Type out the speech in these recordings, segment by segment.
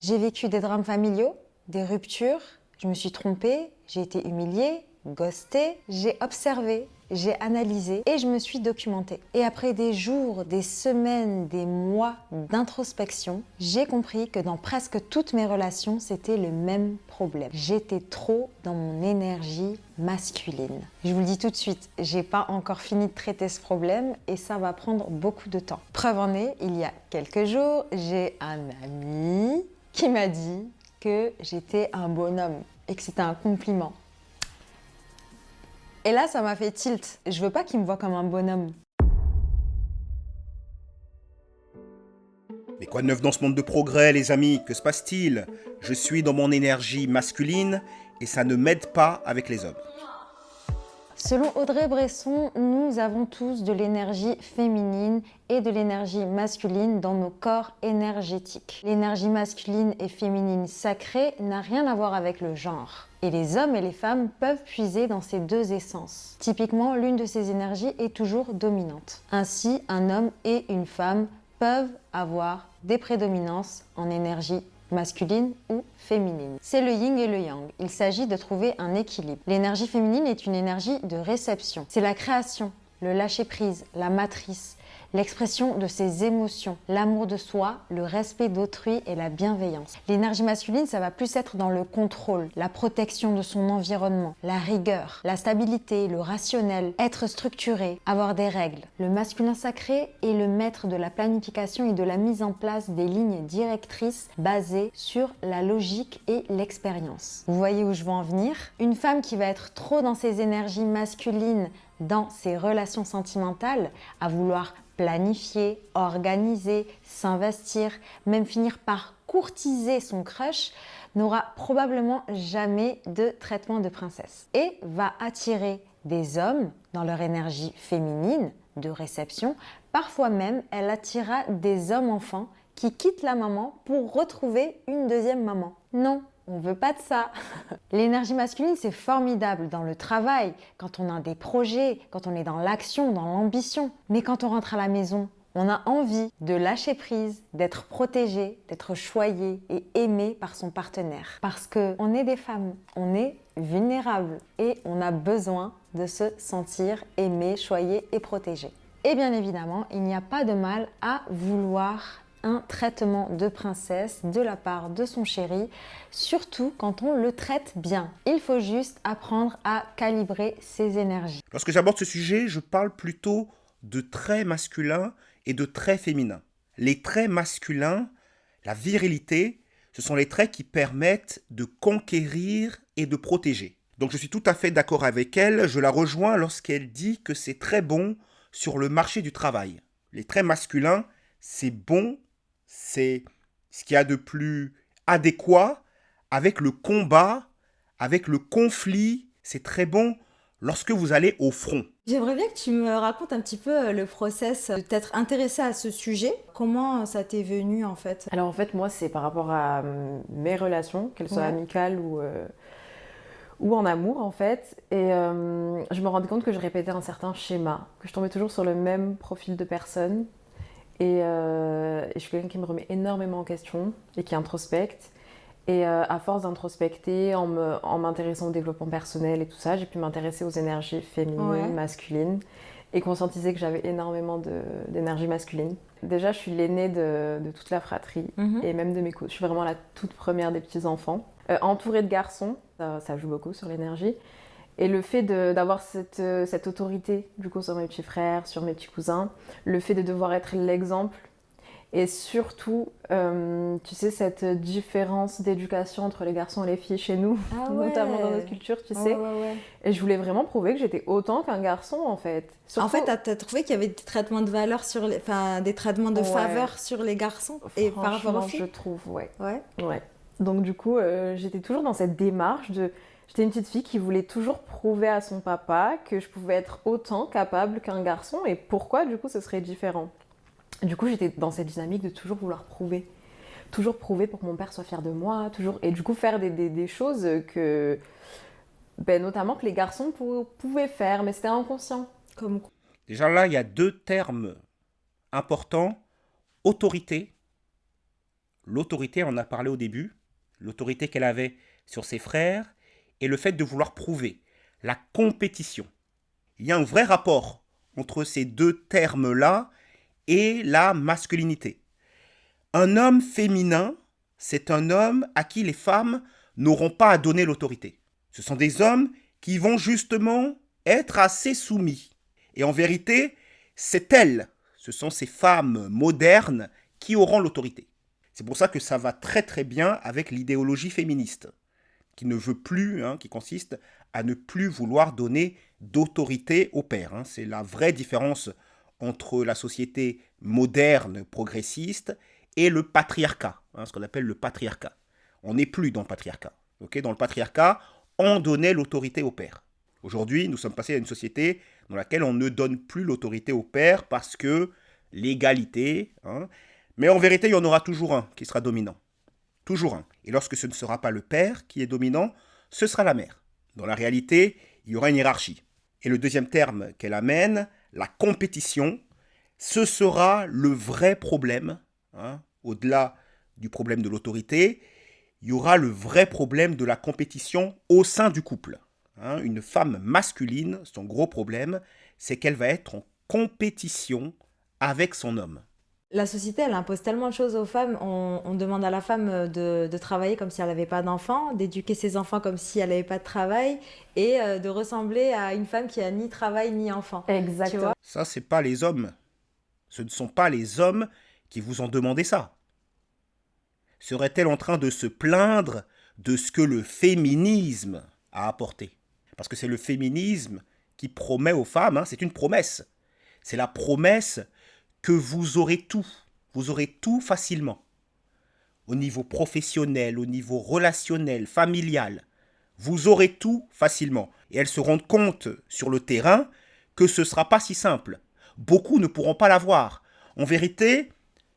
J'ai vécu des drames familiaux, des ruptures, je me suis trompée, j'ai été humiliée, ghostée, j'ai observé, j'ai analysé et je me suis documentée. Et après des jours, des semaines, des mois d'introspection, j'ai compris que dans presque toutes mes relations, c'était le même problème. J'étais trop dans mon énergie masculine. Je vous le dis tout de suite, j'ai pas encore fini de traiter ce problème et ça va prendre beaucoup de temps. Preuve en est, il y a quelques jours, j'ai un ami qui m'a dit que j'étais un bonhomme et que c'était un compliment. Et là, ça m'a fait tilt. Je veux pas qu'il me voie comme un bonhomme. Mais quoi de neuf dans ce monde de progrès, les amis? Que se passe-t-il? Je suis dans mon énergie masculine et ça ne m'aide pas avec les hommes. Selon Audrey Bresson, nous avons tous de l'énergie féminine et de l'énergie masculine dans nos corps énergétiques. L'énergie masculine et féminine sacrée n'a rien à voir avec le genre. Et les hommes et les femmes peuvent puiser dans ces deux essences. Typiquement, l'une de ces énergies est toujours dominante. Ainsi, un homme et une femme peuvent avoir des prédominances en énergie masculine ou féminine. C'est le yin et le yang. Il s'agit de trouver un équilibre. L'énergie féminine est une énergie de réception. C'est la création, le lâcher-prise, la matrice, l'expression de ses émotions, l'amour de soi, le respect d'autrui et la bienveillance. L'énergie masculine, ça va plus être dans le contrôle, la protection de son environnement, la rigueur, la stabilité, le rationnel, être structuré, avoir des règles. Le masculin sacré est le maître de la planification et de la mise en place des lignes directrices basées sur la logique et l'expérience. Vous voyez où je veux en venir? Une femme qui va être trop dans ses énergies masculines, dans ses relations sentimentales, à vouloir planifier, organiser, s'investir, même finir par courtiser son crush, n'aura probablement jamais de traitement de princesse et va attirer des hommes dans leur énergie féminine de réception. Parfois même, elle attirera des hommes enfants qui quittent la maman pour retrouver une deuxième maman. Non, on veut pas de ça. L'énergie masculine, c'est formidable dans le travail, quand on a des projets, quand on est dans l'action, dans l'ambition. Mais quand on rentre à la maison, on a envie de lâcher prise, d'être protégé, d'être choyé et aimé par son partenaire. Parce qu'on est des femmes, on est vulnérables et on a besoin de se sentir aimé, choyé et protégé. Et bien évidemment, il n'y a pas de mal à vouloir un traitement de princesse de la part de son chéri, surtout quand on le traite bien. Il faut juste apprendre à calibrer ses énergies. Lorsque j'aborde ce sujet, je parle plutôt de traits masculins et de traits féminins. Les traits masculins, la virilité, ce sont les traits qui permettent de conquérir et de protéger. Donc je suis tout à fait d'accord avec elle, je la rejoins lorsqu'elle dit que c'est très bon sur le marché du travail. Les traits masculins, c'est bon, c'est ce qu'il y a de plus adéquat avec le combat, avec le conflit, c'est très bon lorsque vous allez au front. J'aimerais bien que tu me racontes un petit peu le process de t'être intéressée à ce sujet. Comment ça t'est venu en fait? Alors en fait, moi, c'est par rapport à mes relations, qu'elles soient Ouais. amicales ou en amour en fait. Et je me rendais compte que je répétais un certain schéma, que je tombais toujours sur le même profil de personne. Et je suis quelqu'un qui me remet énormément en question et qui introspecte. Et à force d'introspecter, en m'intéressant au développement personnel et tout ça, j'ai pu m'intéresser aux énergies féminines, Ouais. masculines, et conscientiser que j'avais énormément d'énergie masculine. Déjà, je suis l'aînée de toute la fratrie, et même de mes cousins. Je suis vraiment la toute première des petits-enfants. Entourée de garçons, ça joue beaucoup sur l'énergie. Et le fait d'avoir cette autorité, du coup, sur mes petits frères, sur mes petits cousins, le fait de devoir être l'exemple, et surtout, tu sais, cette différence d'éducation entre les garçons et les filles chez nous, Ah ouais. notamment dans notre culture, tu sais. Ouais. Et je voulais vraiment prouver que j'étais autant qu'un garçon, en fait. Surtout, En fait, t'as trouvé qu'il y avait des traitements de valeur sur les... Enfin, des traitements de Ouais. faveur sur les garçons et par rapport aux franchement, je filles? trouve, ouais. Ouais. Ouais. Donc du coup, j'étais toujours dans cette démarche de... J'étais une petite fille qui voulait toujours prouver à son papa que je pouvais être autant capable qu'un garçon et pourquoi du coup ce serait différent. Du coup, j'étais dans cette dynamique de toujours vouloir prouver. Toujours prouver pour que mon père soit fier de moi, toujours... Et du coup, faire des choses que... Ben, notamment que les garçons pouvaient faire, mais c'était inconscient. Comme... Déjà là, il y a deux termes importants, autorité, l'autorité, on en a parlé au début, l'autorité qu'elle avait sur ses frères et le fait de vouloir prouver, la compétition. Il y a un vrai rapport entre ces deux termes-là et la masculinité. Un homme féminin, c'est un homme à qui les femmes n'auront pas à donner l'autorité. Ce sont des hommes qui vont justement être assez soumis. Et en vérité, c'est elles, ce sont ces femmes modernes qui auront l'autorité. C'est pour ça que ça va très très bien avec l'idéologie féministe, qui ne veut plus, qui consiste à ne plus vouloir donner d'autorité au père. C'est la vraie différence entre la société moderne, progressiste, et le patriarcat, ce qu'on appelle le patriarcat. On n'est plus dans le patriarcat. Dans le patriarcat, on donnait l'autorité au père. Aujourd'hui, nous sommes passés à une société dans laquelle on ne donne plus l'autorité au père parce que l'égalité, mais en vérité, il y en aura toujours un qui sera dominant. Toujours un. Et lorsque ce ne sera pas le père qui est dominant, ce sera la mère. Dans la réalité, il y aura une hiérarchie. Et le deuxième terme qu'elle amène, la compétition, ce sera le vrai problème, au-delà du problème de l'autorité, il y aura le vrai problème de la compétition au sein du couple. Une femme masculine, son gros problème, c'est qu'elle va être en compétition avec son homme. La société, elle impose tellement de choses aux femmes. On demande à la femme de travailler comme si elle n'avait pas d'enfants, d'éduquer ses enfants comme si elle n'avait pas de travail et de ressembler à une femme qui a ni travail ni enfant. Exactement. Tu vois ? Ça, c'est pas les hommes. Ce ne sont pas les hommes qui vous ont demandé ça. Serait-elle en train de se plaindre de ce que le féminisme a apporté ? Parce que c'est le féminisme qui promet aux femmes, c'est une promesse. C'est la promesse que vous aurez tout facilement. Au niveau professionnel, au niveau relationnel, familial, vous aurez tout facilement. Et elles se rendent compte sur le terrain que ce ne sera pas si simple. Beaucoup ne pourront pas l'avoir. En vérité,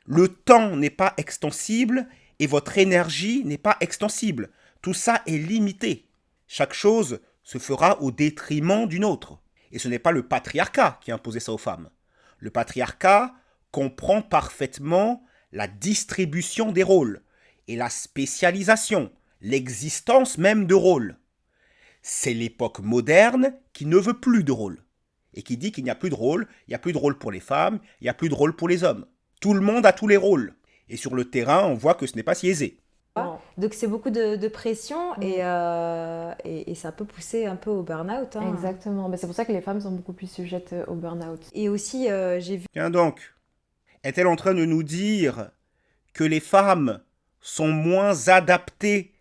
le temps n'est pas extensible et votre énergie n'est pas extensible. Tout ça est limité. Chaque chose se fera au détriment d'une autre. Et ce n'est pas le patriarcat qui a imposé ça aux femmes. Le patriarcat comprend parfaitement la distribution des rôles et la spécialisation, l'existence même de rôles. C'est l'époque moderne qui ne veut plus de rôle et qui dit qu'il n'y a plus de rôle, il n'y a plus de rôle pour les femmes, il n'y a plus de rôle pour les hommes. Tout le monde a tous les rôles. Et sur le terrain, on voit que ce n'est pas si aisé. Donc c'est beaucoup de pression et ça peut pousser un peu au burn-out. Exactement, mais c'est pour ça que les femmes sont beaucoup plus sujettes au burn-out. Et aussi, j'ai vu... Tiens donc, est-elle en train de nous dire que les femmes sont moins adaptées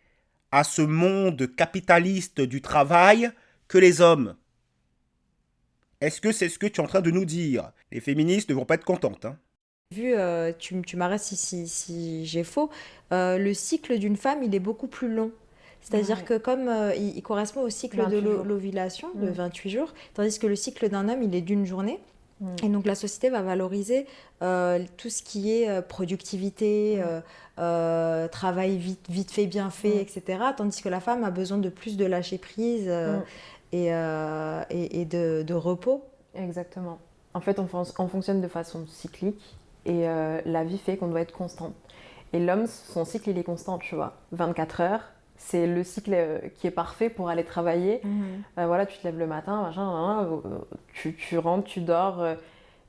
à ce monde capitaliste du travail que les hommes? Est-ce que c'est ce que tu es en train de nous dire? Les féministes ne vont pas être contentes, Vu, tu m'arrêtes si j'ai faux, le cycle d'une femme, il est beaucoup plus long. C'est-à-dire que comme il correspond au cycle de l'ovulation, de 28 jours, tandis que le cycle d'un homme, il est d'une journée. Et donc la société va valoriser tout ce qui est productivité, travail vite fait, bien fait, etc. Tandis que la femme a besoin de plus de lâcher prise et de repos. Exactement. En fait, on fonctionne de façon cyclique. Et la vie fait qu'on doit être constante. Et l'homme, son cycle, il est constant, tu vois. 24 heures, c'est le cycle qui est parfait pour aller travailler. Voilà, tu te lèves le matin, machin, tu rentres, tu dors.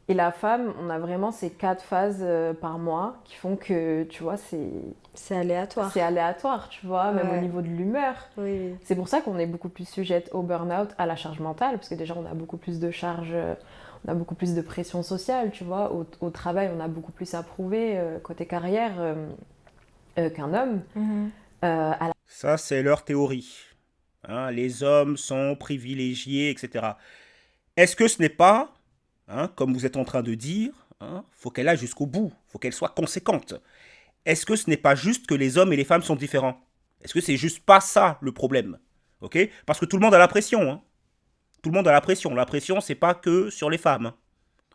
Et la femme, on a vraiment ces 4 phases par mois qui font que, tu vois, c'est aléatoire. C'est aléatoire, tu vois, même au niveau de l'humeur. Oui. C'est pour ça qu'on est beaucoup plus sujette au burn-out, à la charge mentale, parce que déjà, on a beaucoup plus de charges... On a beaucoup plus de pression sociale, tu vois. Au travail, on a beaucoup plus à prouver côté carrière qu'un homme. Ça, c'est leur théorie. Les hommes sont privilégiés, etc. Est-ce que ce n'est pas, comme vous êtes en train de dire, faut qu'elle aille jusqu'au bout, faut qu'elle soit conséquente. Est-ce que ce n'est pas juste que les hommes et les femmes sont différents? Est-ce que c'est juste pas ça le problème? Parce que tout le monde a la pression, Tout le monde a la pression. La pression, c'est pas que sur les femmes.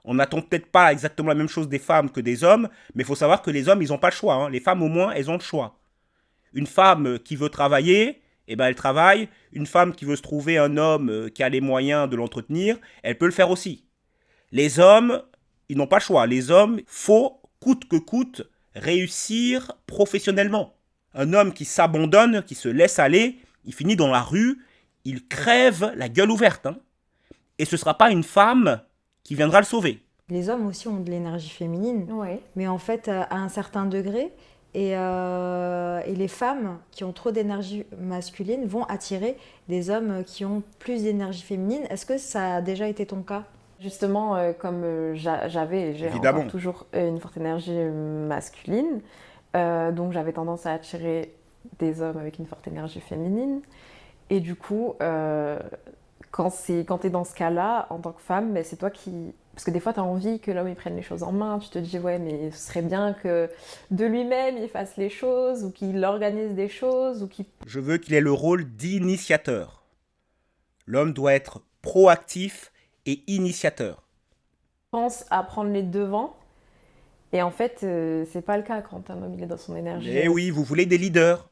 On n'attend peut-être pas exactement la même chose des femmes que des hommes, mais il faut savoir que les hommes, ils n'ont pas le choix. Les femmes, au moins, elles ont le choix. Une femme qui veut travailler, elle travaille. Une femme qui veut se trouver un homme qui a les moyens de l'entretenir, elle peut le faire aussi. Les hommes, ils n'ont pas le choix. Les hommes, faut, coûte que coûte, réussir professionnellement. Un homme qui s'abandonne, qui se laisse aller, il finit dans la rue, il crève la gueule ouverte. Hein. Et ce ne sera pas une femme qui viendra le sauver. Les hommes aussi ont de l'énergie féminine, mais en fait à un certain degré. Et les femmes qui ont trop d'énergie masculine vont attirer des hommes qui ont plus d'énergie féminine. Est-ce que ça a déjà été ton cas ? Justement, comme j'avais et j'ai encore toujours une forte énergie masculine, donc j'avais tendance à attirer des hommes avec une forte énergie féminine. Et du coup, quand tu es dans ce cas-là, en tant que femme, ben, c'est toi qui... Parce que des fois, tu as envie que l'homme il prenne les choses en main. Tu te dis, ouais, mais ce serait bien que de lui-même, il fasse les choses ou qu'il organise des choses. Ou qu'il... Je veux qu'il ait le rôle d'initiateur. L'homme doit être proactif et initiateur. Pense à prendre les devants. Et en fait, c'est pas le cas quand un homme il est dans son énergie. Eh oui, vous voulez des leaders.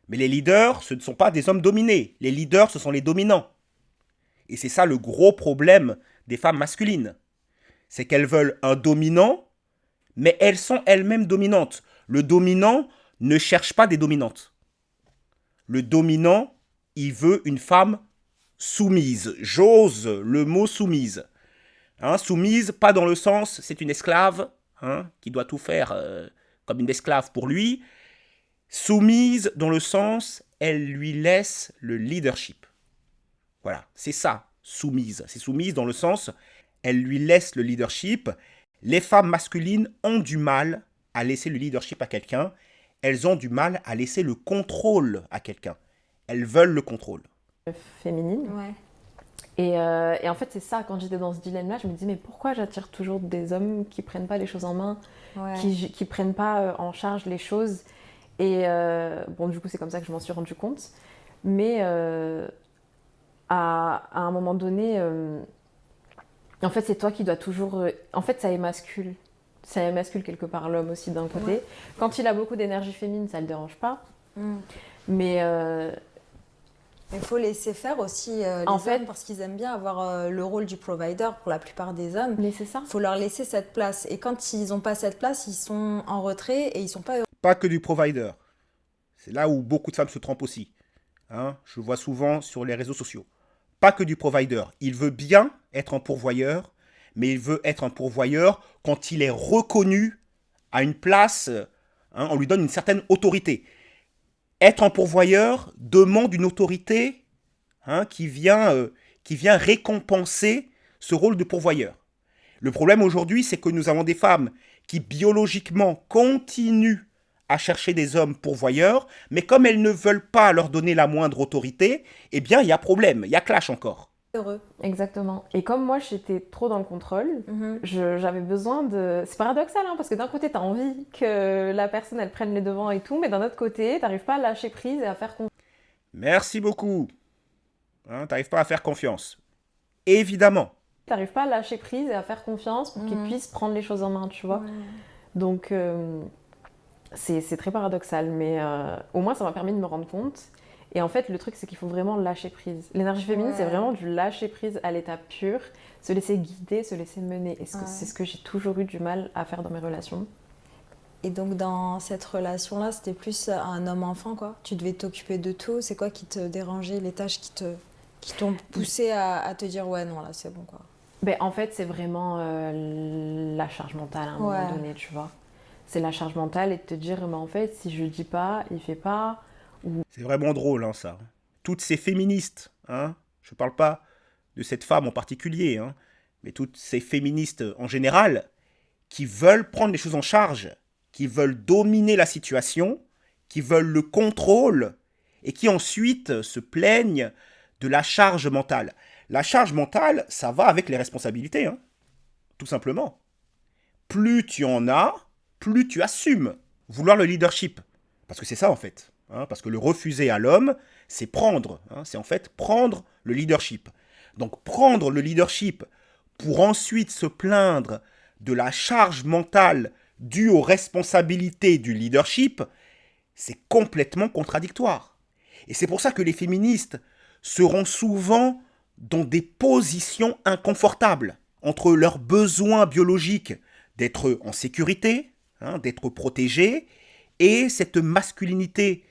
Mais les leaders, ce ne sont pas des hommes dominés. Les leaders, ce sont les dominants. Et c'est ça le gros problème des femmes masculines. C'est qu'elles veulent un dominant, mais elles sont elles-mêmes dominantes. Le dominant ne cherche pas des dominantes. Le dominant, il veut une femme soumise. J'ose le mot soumise. Hein, soumise, pas dans le sens, c'est une esclave, hein, qui doit tout faire comme une esclave pour lui. Soumise dans le sens, elle lui laisse le leadership. Voilà, c'est ça, soumise. C'est soumise dans le sens, elle lui laisse le leadership. Les femmes masculines ont du mal à laisser le leadership à quelqu'un. Elles ont du mal à laisser le contrôle à quelqu'un. Elles veulent le contrôle. Féminine. Ouais. Et en fait, c'est ça, quand j'étais dans ce dilemme-là, je me disais, mais pourquoi j'attire toujours des hommes qui prennent pas les choses en main, qui prennent pas en charge les choses. Et bon, du coup, c'est comme ça que je m'en suis rendu compte. Mais à un moment donné, en fait, c'est toi qui dois toujours... en fait, ça émascule. Ça émascule quelque part l'homme aussi d'un côté. Ouais. Quand il a beaucoup d'énergie féminine, ça le dérange pas. Mais... il faut laisser faire aussi les hommes parce qu'ils aiment bien avoir le rôle du provider pour la plupart des hommes. Mais c'est ça. Il faut leur laisser cette place. Et quand ils n'ont pas cette place, ils sont en retrait et ils ne sont pas heureux. Pas que du provider. C'est là où beaucoup de femmes se trompent aussi. Hein, je le vois souvent sur les réseaux sociaux. Pas que du provider. Il veut bien être un pourvoyeur, mais il veut être un pourvoyeur quand il est reconnu à une place, hein, on lui donne une certaine autorité. Être un pourvoyeur demande une autorité, hein, qui vient récompenser ce rôle de pourvoyeur. Le problème aujourd'hui, c'est que nous avons des femmes qui biologiquement continuent à chercher des hommes pourvoyeurs, mais comme elles ne veulent pas leur donner la moindre autorité, eh bien, il y a problème, il y a clash encore. Heureux. Exactement. Et comme moi, j'étais trop dans le contrôle, j'avais besoin de... C'est paradoxal, hein, parce que d'un côté, tu as envie que la personne, elle prenne les devants et tout, mais d'un autre côté, tu n'arrives pas à lâcher prise et à faire confiance. Merci beaucoup. Hein, tu n'arrives pas à faire confiance. Évidemment. Tu n'arrives pas à lâcher prise et à faire confiance pour qu'ils puissent prendre les choses en main, tu vois. Donc, c'est très paradoxal, mais au moins, ça m'a permis de me rendre compte. Et en fait, le truc, c'est qu'il faut vraiment lâcher prise. L'énergie féminine, c'est vraiment du lâcher prise à l'état pur, se laisser guider, se laisser mener. Et c'est ce que j'ai toujours eu du mal à faire dans mes relations. Et donc, dans cette relation-là, c'était plus un homme-enfant, quoi. Tu devais t'occuper de tout. C'est quoi qui te dérangeait, les tâches qui t'ont poussé à te dire « ouais, non, là, c'est bon, quoi ». Ben, en fait, c'est vraiment la charge mentale à un moment donné, tu vois. C'est la charge mentale et de te dire, mais en fait, si je dis pas, il fait pas... C'est vraiment drôle, hein, ça. Toutes ces féministes, hein, je ne parle pas de cette femme en particulier, hein, mais toutes ces féministes en général, qui veulent prendre les choses en charge, qui veulent dominer la situation, qui veulent le contrôle, et qui ensuite se plaignent de la charge mentale. La charge mentale, ça va avec les responsabilités, hein, tout simplement. Plus tu en as, plus tu assumes vouloir le leadership. Parce que c'est ça, en fait. Hein, parce que le refuser à l'homme, c'est prendre. Hein, c'est en fait prendre le leadership. Donc prendre le leadership pour ensuite se plaindre de la charge mentale due aux responsabilités du leadership, c'est complètement contradictoire. Et c'est pour ça que les féministes seront souvent dans des positions inconfortables entre leurs besoins biologiques d'être en sécurité, hein, d'être protégées, et cette masculinité,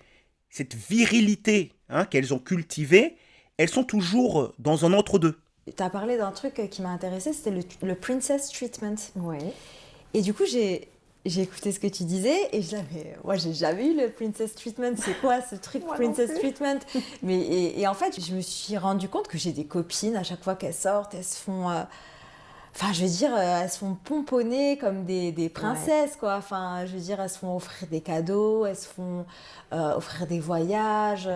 cette virilité hein, qu'elles ont cultivée, elles sont toujours dans un entre-deux. Tu as parlé d'un truc qui m'a intéressée, c'était le princess treatment. Ouais. Et du coup, j'ai écouté ce que tu disais et je disais, mais moi, j'ai jamais eu le princess treatment. C'est quoi ce truc, princess treatment? Et en fait, je me suis rendu compte que j'ai des copines, à chaque fois qu'elles sortent, elles se font... Enfin, je veux dire, elles se font pomponner comme des princesses, quoi. Enfin, je veux dire, elles se font offrir des cadeaux, elles se font offrir des voyages.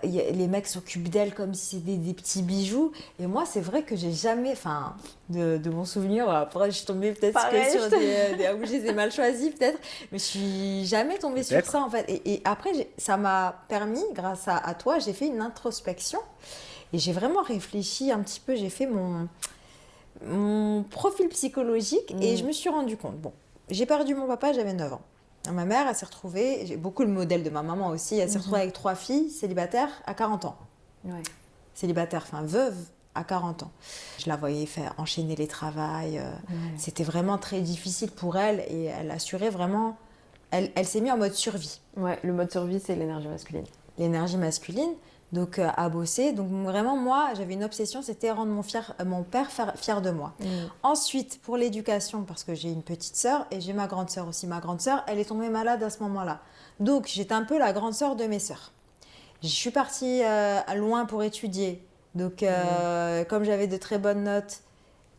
Les mecs s'occupent d'elles comme si c'était des petits bijoux. Et moi, c'est vrai que j'ai jamais, enfin, de mon souvenir, après, je suis tombée peut-être sur des où je les ai mal choisis, peut-être. Mais je suis jamais tombée sur ça, en fait. Et après, ça m'a permis, grâce à toi, j'ai fait une introspection. Et j'ai vraiment réfléchi un petit peu, j'ai fait mon profil psychologique et je me suis rendu compte, bon, j'ai perdu mon papa, j'avais 9 ans. Ma mère, elle s'est retrouvée, j'ai beaucoup le modèle de ma maman aussi, elle s'est retrouvée avec 3 filles, célibataires à 40 ans. Ouais. Célibataire, enfin veuve à 40 ans. Je la voyais enchaîner les travails, c'était vraiment très difficile pour elle et elle assurait vraiment, elle s'est mise en mode survie. Ouais, le mode survie, c'est l'énergie masculine. L'énergie masculine. Donc à bosser. Donc vraiment moi j'avais une obsession, c'était rendre mon père fier de moi. Ensuite pour l'éducation, parce que j'ai une petite sœur et j'ai ma grande sœur aussi. Ma grande sœur elle est tombée malade à ce moment-là. Donc j'étais un peu la grande sœur de mes sœurs. Je suis partie loin pour étudier. Donc comme j'avais de très bonnes notes,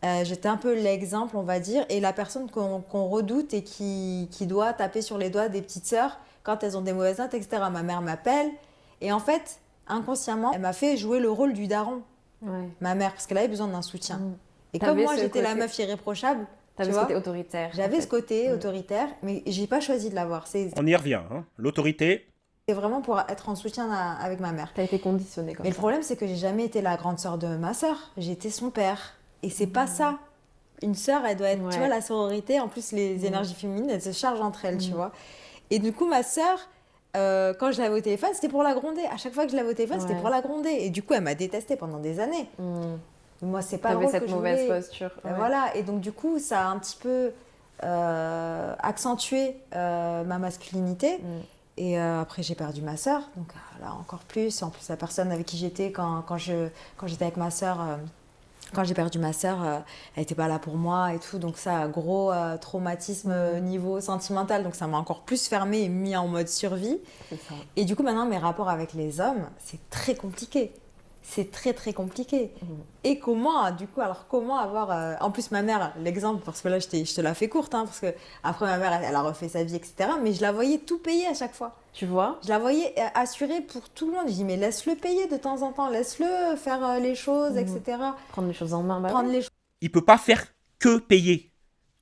j'étais un peu l'exemple on va dire et la personne qu'on redoute et qui doit taper sur les doigts des petites sœurs quand elles ont des mauvaises notes, etc. Ma mère m'appelle et en fait inconsciemment, elle m'a fait jouer le rôle du daron, ma mère, parce qu'elle avait besoin d'un soutien. Et comme moi, j'étais la meuf irréprochable, t'avais ce côté autoritaire. J'avais ce côté autoritaire, mais j'ai pas choisi de l'avoir. On y revient, hein. L'autorité. C'est vraiment pour être en soutien avec ma mère. T'as été conditionnée comme ça. Mais le problème, c'est que j'ai jamais été la grande sœur de ma sœur. J'ai été son père. Et c'est pas ça. Une sœur, elle doit être, tu vois, la sororité. En plus, les énergies féminines, elles se chargent entre elles, tu vois. Et du coup, ma sœur... quand je l'avais au téléphone, c'était pour la gronder. À chaque fois que je l'avais au téléphone, c'était pour la gronder. Et du coup, elle m'a détestée pendant des années. Moi, c'est pas le rôle que je voulais. T'avais cette mauvaise posture. Voilà. Et donc, du coup, ça a un petit peu accentué ma masculinité. Et après, j'ai perdu ma sœur. Donc là, encore plus. En plus, la personne avec qui j'étais quand j'étais avec ma sœur... Quand j'ai perdu ma sœur, elle n'était pas là pour moi et tout. Donc ça, gros traumatisme niveau sentimental. Donc ça m'a encore plus fermée et mis en mode survie. Et du coup, maintenant, mes rapports avec les hommes, c'est très compliqué. C'est très, très compliqué. Et comment avoir... En plus, ma mère, l'exemple, parce que là, je te la fais courte, hein, parce que après ma mère, elle a refait sa vie, etc. Mais je la voyais tout payer à chaque fois. Tu vois ? Je la voyais assurée pour tout le monde. Je dis, mais laisse-le payer de temps en temps. Laisse-le faire les choses, etc. Prendre les choses en main. Il ne peut pas faire que payer.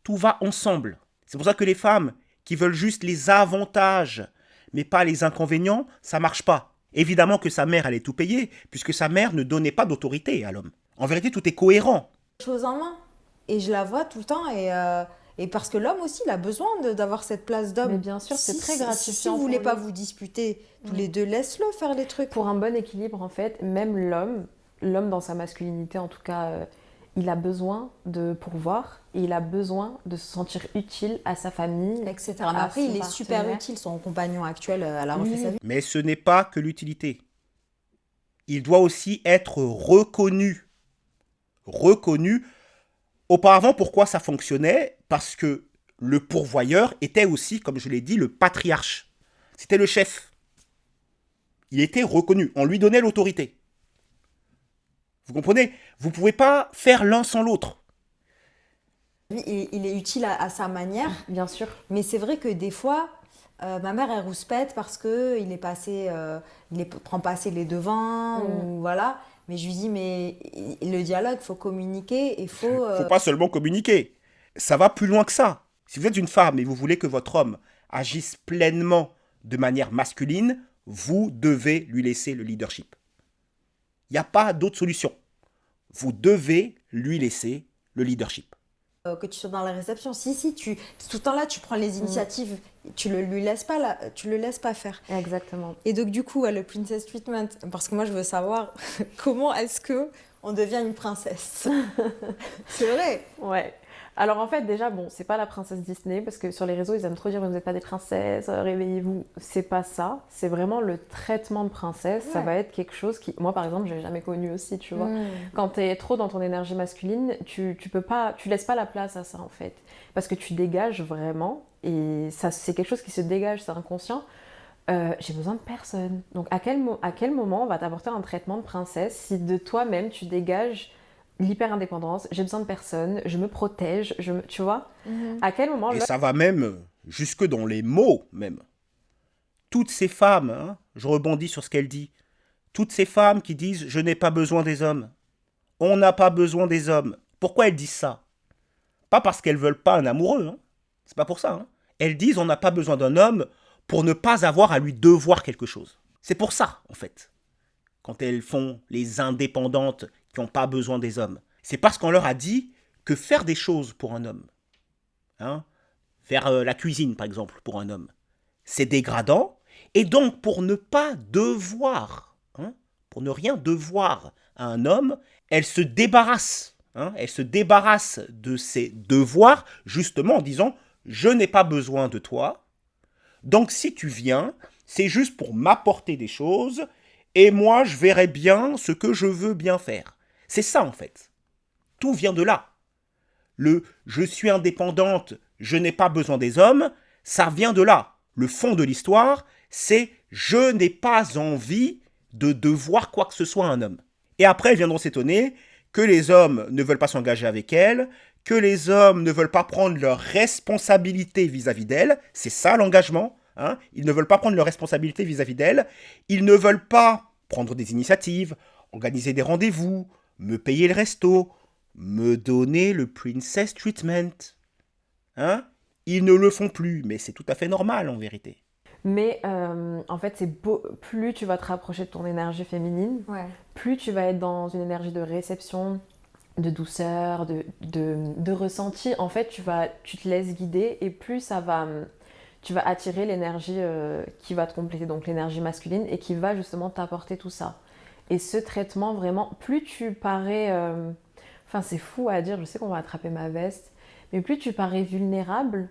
Tout va ensemble. C'est pour ça que les femmes qui veulent juste les avantages, mais pas les inconvénients, ça ne marche pas. Évidemment que sa mère allait tout payer, puisque sa mère ne donnait pas d'autorité à l'homme. En vérité, tout est cohérent. Choses en main. Et je la vois tout le temps. Et parce que l'homme aussi, il a besoin d'avoir cette place d'homme. Mais bien sûr, c'est très gratifiant. Si vous ne voulez pas vous disputer, tous les deux, laisse-le faire les trucs. Pour un bon équilibre, en fait, même l'homme dans sa masculinité, en tout cas, il a besoin de pourvoir et il a besoin de se sentir utile à sa famille, etc. Mais après, il est super utile, son compagnon actuel, elle a refait sa vie. Mais ce n'est pas que l'utilité. Il doit aussi être reconnu. Reconnu. Auparavant, pourquoi ça fonctionnait ? Parce que le pourvoyeur était aussi, comme je l'ai dit, le patriarche. C'était le chef. Il était reconnu. On lui donnait l'autorité. Vous comprenez ? Vous ne pouvez pas faire l'un sans l'autre. Il est utile à sa manière. Bien sûr. Mais c'est vrai que des fois, ma mère, elle rouspète parce qu'il ne prend pas assez les devants. Ou voilà. Mais je lui dis, mais le dialogue, il faut communiquer. Il faut pas seulement communiquer. Ça va plus loin que ça. Si vous êtes une femme et vous voulez que votre homme agisse pleinement de manière masculine, vous devez lui laisser le leadership. Il n'y a pas d'autre solution. Vous devez lui laisser le leadership. Que tu sois dans la réception, tout le temps là, tu prends les initiatives, tu le laisses pas faire. Exactement. Et donc du coup, le princess treatment, parce que moi je veux savoir comment est-ce que on devient une princesse. C'est vrai. Ouais. Alors en fait, déjà, bon, c'est pas la princesse Disney, parce que sur les réseaux, ils aiment trop dire, vous n'êtes pas des princesses, réveillez-vous. C'est pas ça, c'est vraiment le traitement de princesse. Ça va être quelque chose qui, moi par exemple, je l'ai jamais connu aussi, tu vois. Quand t'es trop dans ton énergie masculine, tu peux pas, tu laisses pas la place à ça en fait. Parce que tu dégages vraiment, et ça, c'est quelque chose qui se dégage, c'est inconscient. J'ai besoin de personne. Donc à quel moment on va t'apporter un traitement de princesse si de toi-même tu dégages l'hyper-indépendance, j'ai besoin de personne, je me protège, tu vois. À quel moment... Et ça va même jusque dans les mots, même. Toutes ces femmes, hein, je rebondis sur ce qu'elle dit, toutes ces femmes qui disent « je n'ai pas besoin des hommes ». On n'a pas besoin des hommes. Pourquoi elles disent ça? Pas parce qu'elles veulent pas un amoureux, hein. C'est pas pour ça. Hein. Elles disent « on n'a pas besoin d'un homme pour ne pas avoir à lui devoir quelque chose ». C'est pour ça, en fait, quand elles font les indépendantes qui n'ont pas besoin des hommes. C'est parce qu'on leur a dit que faire des choses pour un homme, hein, faire la cuisine par exemple pour un homme, c'est dégradant. Et donc pour ne pas devoir, hein, pour ne rien devoir à un homme, elle se débarrasse. Hein, elle se débarrasse de ses devoirs justement en disant « je n'ai pas besoin de toi, donc si tu viens, c'est juste pour m'apporter des choses et moi je verrai bien ce que je veux bien faire ». C'est ça en fait. Tout vient de là. Le « je suis indépendante, je n'ai pas besoin des hommes », ça vient de là. Le fond de l'histoire, c'est « je n'ai pas envie de devoir quoi que ce soit à un homme ». Et après, elles viendront s'étonner que les hommes ne veulent pas s'engager avec elles, que les hommes ne veulent pas prendre leurs responsabilités vis-à-vis d'elles. C'est ça l'engagement. Hein. Ils ne veulent pas prendre leurs responsabilités vis-à-vis d'elles. Ils ne veulent pas prendre des initiatives, organiser des rendez-vous, me payer le resto, me donner le princess treatment. Hein? Ils ne le font plus, mais c'est tout à fait normal en vérité. Mais en fait, plus tu vas te rapprocher de ton énergie féminine, plus tu vas être dans une énergie de réception, de douceur, de ressenti. En fait, tu te laisses guider et plus tu vas attirer l'énergie qui va te compléter, donc l'énergie masculine, et qui va justement t'apporter tout ça. Et ce traitement, vraiment, plus tu parais... Enfin, c'est fou à dire, je sais qu'on va attraper ma veste, mais plus tu parais vulnérable,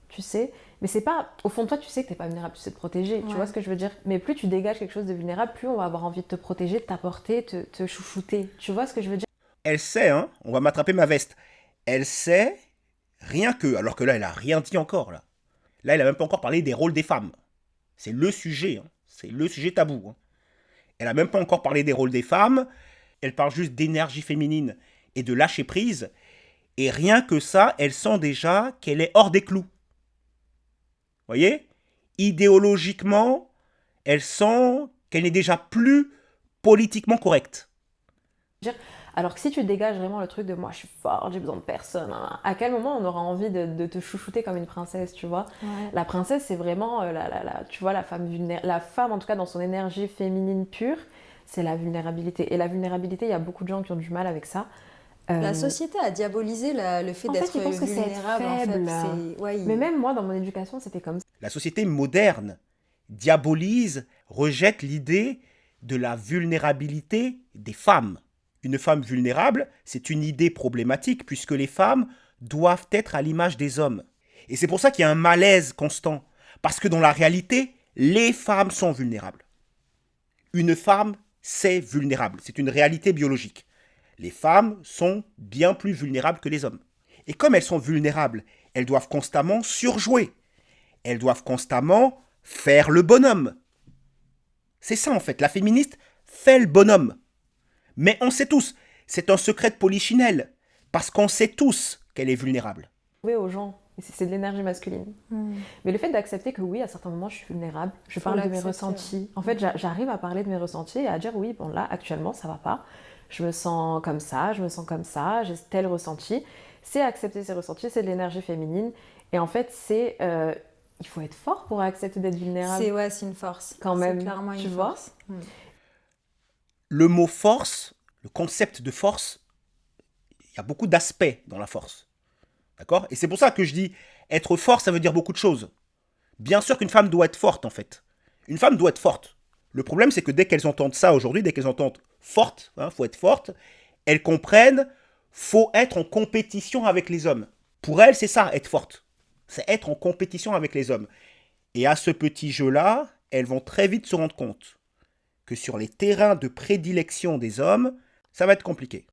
tu sais... Mais c'est pas... Au fond de toi, tu sais que t'es pas vulnérable, tu sais te protéger, tu vois ce que je veux dire? Mais plus tu dégages quelque chose de vulnérable, plus on va avoir envie de te protéger, de t'apporter, te chouchouter. Tu vois ce que je veux dire? Elle sait, hein, on va m'attraper ma veste. Elle sait, rien que... Alors que là, elle a rien dit encore, là. Là, elle a même pas encore parlé des rôles des femmes. C'est le sujet, hein. C'est le sujet tabou. Hein. Elle a même pas encore parlé des rôles des femmes. Elle parle juste d'énergie féminine et de lâcher prise. Et rien que ça, elle sent déjà qu'elle est hors des clous. Voyez? Idéologiquement, elle sent qu'elle n'est déjà plus politiquement correcte. Alors que si tu dégages vraiment le truc de moi je suis forte, j'ai besoin de personne, hein, à quel moment on aura envie de te chouchouter comme une princesse, tu vois? La princesse, c'est vraiment tu vois, la femme la femme en tout cas dans son énergie féminine pure, c'est la vulnérabilité. Et la vulnérabilité, il y a beaucoup de gens qui ont du mal avec ça. La société a diabolisé le fait d'être vulnérable. Faible. Mais même moi, dans mon éducation, c'était comme ça. La société moderne diabolise, rejette l'idée de la vulnérabilité des femmes. Une femme vulnérable, c'est une idée problématique puisque les femmes doivent être à l'image des hommes. Et c'est pour ça qu'il y a un malaise constant. Parce que dans la réalité, les femmes sont vulnérables. Une femme, c'est vulnérable. C'est une réalité biologique. Les femmes sont bien plus vulnérables que les hommes. Et comme elles sont vulnérables, elles doivent constamment surjouer. Elles doivent constamment faire le bonhomme. C'est ça en fait, la féministe fait le bonhomme. Mais on sait tous, c'est un secret de polichinelle, parce qu'on sait tous qu'elle est vulnérable. Oui, aux gens, c'est de l'énergie masculine. Mais le fait d'accepter que oui, à certains moments, je suis vulnérable, je parle de mes ressentis. En fait, j'arrive à parler de mes ressentis et à dire oui, bon là, actuellement, ça va pas. Je me sens comme ça, j'ai tel ressenti. C'est accepter ces ressentis, c'est de l'énergie féminine. Et en fait, il faut être fort pour accepter d'être vulnérable. C'est une force. Quand même, c'est clairement tu une vois force. Le mot force, le concept de force, il y a beaucoup d'aspects dans la force. D'accord? Et c'est pour ça que je dis, être fort, ça veut dire beaucoup de choses. Bien sûr qu'une femme doit être forte, en fait. Une femme doit être forte. Le problème, c'est que dès qu'elles entendent ça aujourd'hui, dès qu'elles entendent forte, faut être forte, elles comprennent, faut être en compétition avec les hommes. Pour elles, c'est ça, être forte. C'est être en compétition avec les hommes. Et à ce petit jeu-là, elles vont très vite se rendre compte que sur les terrains de prédilection des hommes, ça va être compliqué.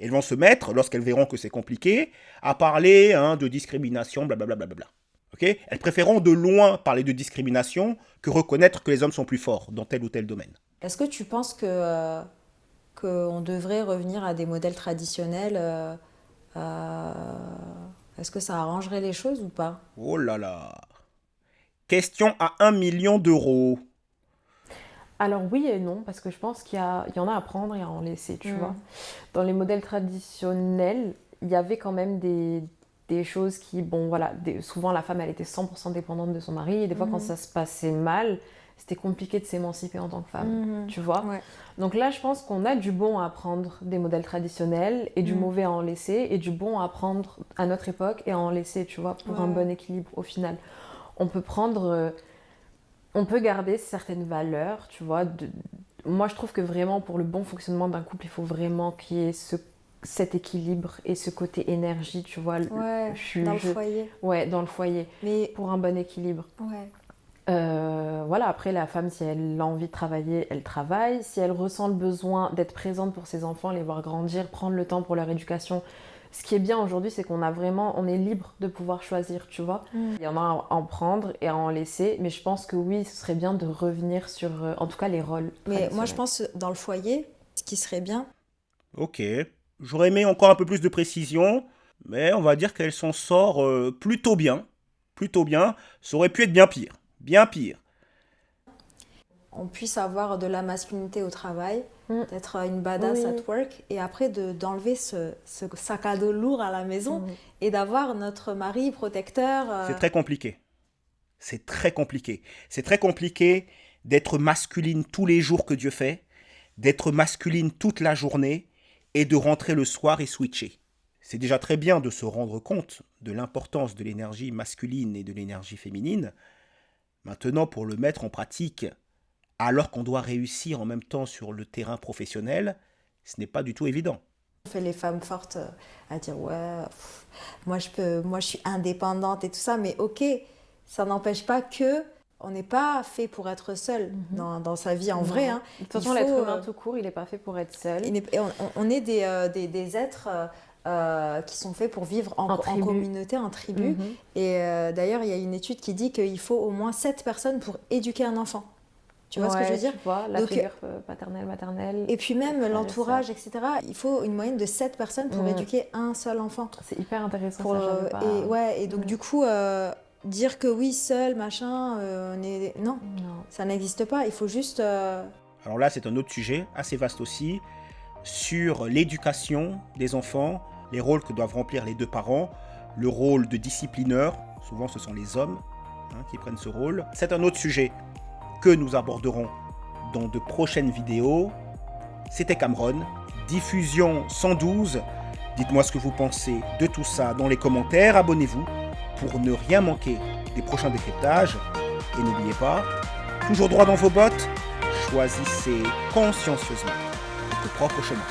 Elles vont se mettre, lorsqu'elles verront que c'est compliqué, à parler de discrimination, blablabla. Okay, elles préféreront de loin parler de discrimination que reconnaître que les hommes sont plus forts dans tel ou tel domaine. Est-ce que tu penses qu'on devrait revenir à des modèles traditionnels Est-ce que ça arrangerait les choses ou pas? Oh là là. Question à 1 million d'euros. Alors oui et non, parce que je pense qu'il y en a à prendre et à en laisser, tu vois. Dans les modèles traditionnels, il y avait quand même des choses qui, bon voilà, souvent la femme elle était 100% dépendante de son mari, et des fois quand ça se passait mal, c'était compliqué de s'émanciper en tant que femme, tu vois. Ouais. Donc là je pense qu'on a du bon à apprendre des modèles traditionnels et du mauvais à en laisser, et du bon à apprendre à notre époque et à en laisser, tu vois, pour un bon équilibre au final. On peut garder certaines valeurs, tu vois. Moi je trouve que vraiment pour le bon fonctionnement d'un couple, il faut vraiment qu'il y ait cet équilibre et ce côté énergie, tu vois. Dans le foyer. Ouais, dans le foyer. Mais pour un bon équilibre. Ouais. Voilà, après la femme, si elle a envie de travailler, elle travaille. Si elle ressent le besoin d'être présente pour ses enfants, les voir grandir, prendre le temps pour leur éducation. Ce qui est bien aujourd'hui, c'est qu'on est libre de pouvoir choisir, tu vois. Il y en a à en prendre et à en laisser, mais je pense que oui, ce serait bien de revenir sur, en tout cas, les rôles. Mais moi, je pense dans le foyer, ce qui serait bien. Ok. J'aurais aimé encore un peu plus de précision, mais on va dire qu'elle s'en sort plutôt bien. Plutôt bien. Ça aurait pu être bien pire. Bien pire. On puisse avoir de la masculinité au travail, d'être une badass at work, et après d'enlever ce sac à dos lourd à la maison et d'avoir notre mari protecteur. C'est très compliqué. C'est très compliqué. C'est très compliqué d'être masculine tous les jours que Dieu fait, d'être masculine toute la journée et de rentrer le soir et switcher. C'est déjà très bien de se rendre compte de l'importance de l'énergie masculine et de l'énergie féminine. Maintenant, pour le mettre en pratique, alors qu'on doit réussir en même temps sur le terrain professionnel, ce n'est pas du tout évident. On fait les femmes fortes à dire moi je suis indépendante et tout ça, mais ok, ça n'empêche pas que on n'est pas fait pour être seul dans sa vie en vrai. Hein. De toute façon, l'être humain tout court, il n'est pas fait pour être seul. On est des êtres qui sont faits pour vivre en communauté, en tribu. Et d'ailleurs, il y a une étude qui dit qu'il faut au moins 7 personnes pour éduquer un enfant. Tu vois ce que je veux dire? Tu vois, la figure paternelle, maternelle. Et puis même l'entourage, etc. Il faut une moyenne de 7 personnes pour éduquer un seul enfant. C'est hyper intéressant, Et donc du coup, dire que oui, seul, machin, non, ça n'existe pas. Il faut juste... Alors là, c'est un autre sujet, assez vaste aussi, sur l'éducation des enfants, les rôles que doivent remplir les deux parents, le rôle de disciplineur, souvent ce sont les hommes qui prennent ce rôle. C'est un autre sujet que nous aborderons dans de prochaines vidéos. C'était Cameron, diffusion 112. Dites-moi ce que vous pensez de tout ça dans les commentaires. Abonnez-vous pour ne rien manquer des prochains décryptages. Et n'oubliez pas, toujours droit dans vos bottes, choisissez consciencieusement votre propre chemin.